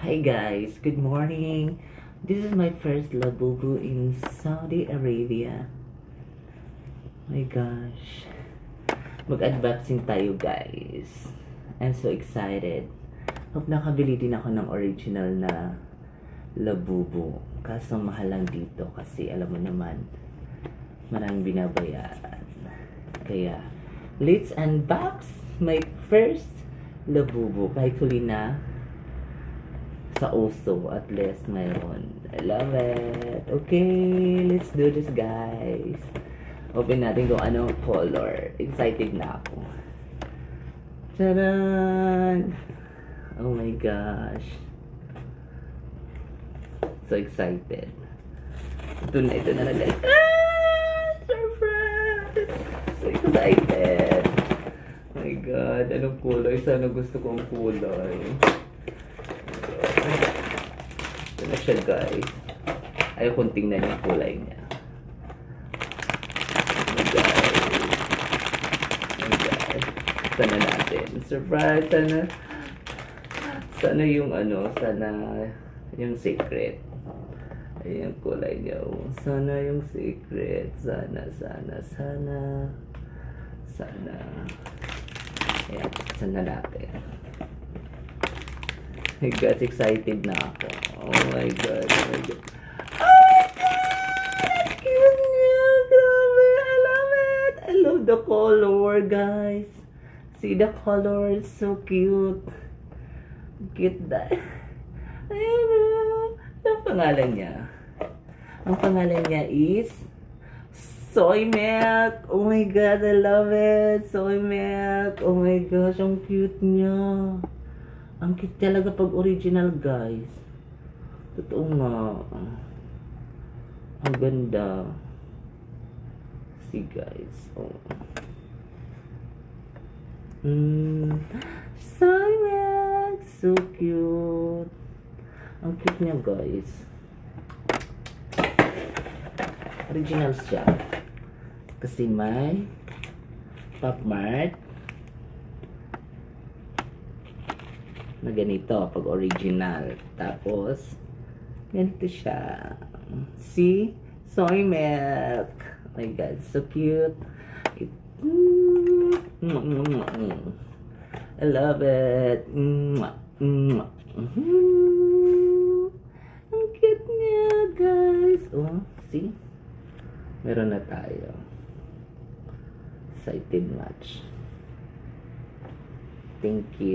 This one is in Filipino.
Hi guys, good morning. This is my first labubu in Saudi Arabia. My gosh. Mag-unboxing tayo guys. I'm so excited. Hope nakabili din ako ng original na labubu. Kaso mahal lang dito kasi alam mo naman, maraming binabayaran. Kaya, let's unbox my first labubu. Kahit huli na sa Oso, at least mayroon. I love it. Okay, let's do this guys. Open natin kung anong color. Excited na ako. Tadaan! Oh my gosh. So excited. Ito na guys. Ah! Surprise! So excited. Oh my god, anong kulay? Sana gusto kong kulay. Ito na siya guys. Ayaw kong tingnan yung kulay niya. Oh my god. Oh my god. Sana natin. Surprise! Sana yung sana yung secret. Ayan yung kulay niya. Sana yung secret. Sana. Ayan, sana natin. My God, excited na ako. Oh my God, oh my God. Oh my God! Cute niya! Grabe! I love it! I love the color, guys. See the color? It's so cute. Cute that. Ayan o. Ang pangalan niya. Ang pangalan niya is Soy Milk. Oh my God, I love it. Soy Milk. Oh my gosh, ang cute niya. Ang cute talaga pag original, guys. Totoo nga. Ang ganda. See, guys. Oh. Soy Milk. So cute. Ang cute niya, guys. Original siya. Kasi may Pop Mart na ganito pag original. Tapos ganito siya. See? Soy Milk. Oh my God, so cute. I love it. Ang cute niya, guys. Oh, see? Meron na tayo. Excited much. Thank you.